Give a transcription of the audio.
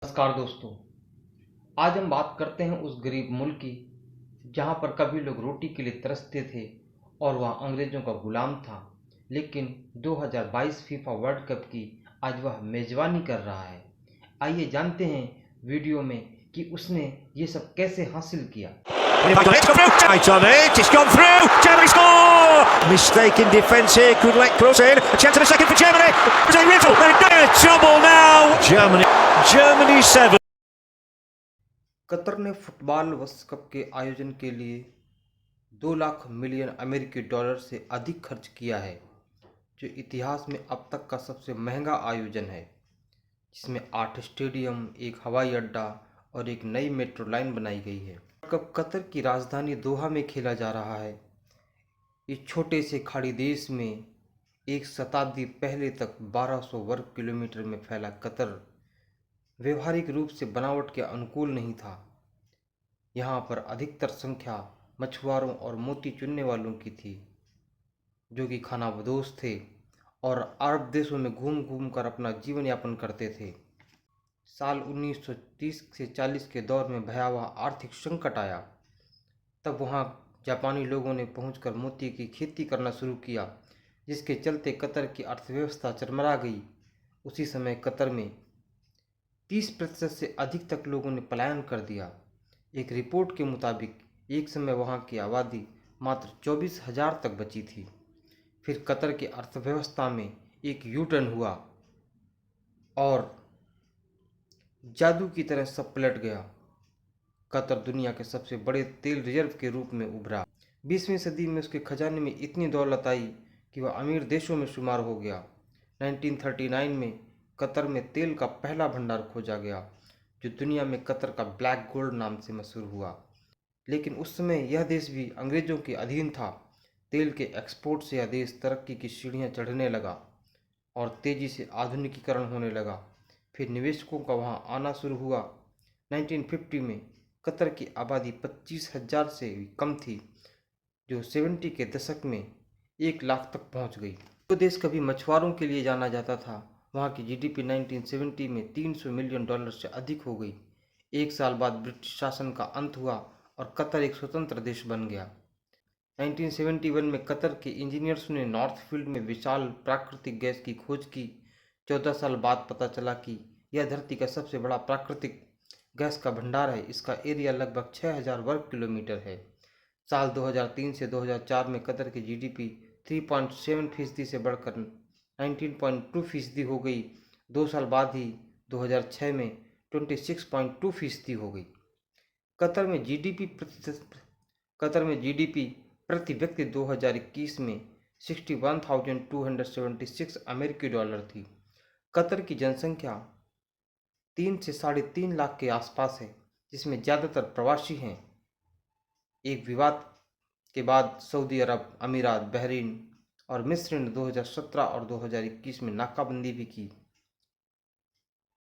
नमस्कार दोस्तों। आज हम बात करते हैं उस गरीब मुल्क की जहां पर कभी लोग रोटी के लिए तरसते थे और वह अंग्रेज़ों का गुलाम था, लेकिन 2022 फीफा वर्ल्ड कप की आज वह मेज़बानी कर रहा है। आइए जानते हैं वीडियो में कि उसने ये सब कैसे हासिल किया। Right on it, it's gone through. Germany score! Mistake in defence here, could let cross in. A chance in a second for Germany. Jose Rizzo, they're in trouble now. Germany 7. Qatar ने football विश्व cup के आयोजन के लिए 2 lakh million अमेरिकी dollar से अधिक खर्च किया है, जो इतिहास में अब तक का सबसे महंगा आयोजन है, जिसमें 8 स्टेडियम, एक हवाई अड्डा और एक नई मेट्रो लाइन बनाई गई है। वर्ल्ड कप कतर की राजधानी दोहा में खेला जा रहा है। इस छोटे से खाड़ी देश में एक शताब्दी पहले तक 1200 वर्ग किलोमीटर में फैला कतर व्यवहारिक रूप से बनावट के अनुकूल नहीं था। यहाँ पर अधिकतर संख्या मछुआरों और मोती चुनने वालों की थी, जो कि खानाबदोश थे और अरब देशों में घूम घूम कर अपना जीवन यापन करते थे। साल 1930 से 40 के दौर में भयावह आर्थिक संकट आया। तब वहाँ जापानी लोगों ने पहुंचकर मोती की खेती करना शुरू किया, जिसके चलते कतर की अर्थव्यवस्था चरमरा गई। उसी समय कतर में 30% से अधिक तक लोगों ने पलायन कर दिया। एक रिपोर्ट के मुताबिक एक समय वहाँ की आबादी मात्र 24,000 तक बची थी। फिर कतर की अर्थव्यवस्था में एक यू टर्न हुआ और जादू की तरह सब पलट गया। कतर दुनिया के सबसे बड़े तेल रिजर्व के रूप में उभरा। 20वीं सदी में उसके खजाने में इतनी दौलत आई कि वह अमीर देशों में शुमार हो गया। 1939 में कतर में तेल का पहला भंडार खोजा गया, जो दुनिया में कतर का ब्लैक गोल्ड नाम से मशहूर हुआ। लेकिन उस समय यह देश भी अंग्रेज़ों के अधीन था। तेल के एक्सपोर्ट से यह देश तरक्की की सीढ़ियाँ चढ़ने लगा और तेज़ी से आधुनिकीकरण होने लगा। फिर निवेशकों का वहाँ आना शुरू हुआ। 1950 में कतर की आबादी 25,000 से भी कम थी, जो 70 के दशक में 1 लाख तक पहुँच गई। जो देश कभी मछुआरों के लिए जाना जाता था, वहाँ की जीडीपी 1970 में 300 मिलियन डॉलर से अधिक हो गई। एक साल बाद ब्रिटिश शासन का अंत हुआ और कतर एक स्वतंत्र देश बन गया। 1971 में कतर के इंजीनियर्स ने नॉर्थ फील्ड में विशाल प्राकृतिक गैस की खोज की। 14 साल बाद पता चला कि यह धरती का सबसे बड़ा प्राकृतिक गैस का भंडार है। इसका एरिया लगभग 6,000 वर्ग किलोमीटर है। साल 2003 से 2004 में कतर की जीडीपी 3.7% से बढ़कर 19.2% हो गई। 2 साल बाद ही 2006 में 26.2% हो गई। कतर में जीडीपी प्रति व्यक्ति 2021 में 61,276 अमेरिकी डॉलर थी। कतर की जनसंख्या 3 से 3.5 लाख के आसपास है, जिसमें ज़्यादातर प्रवासी हैं। एक विवाद के बाद सऊदी अरब, अमीरात, बहरीन और मिस्र ने 2017 और 2021 में नाकाबंदी भी की।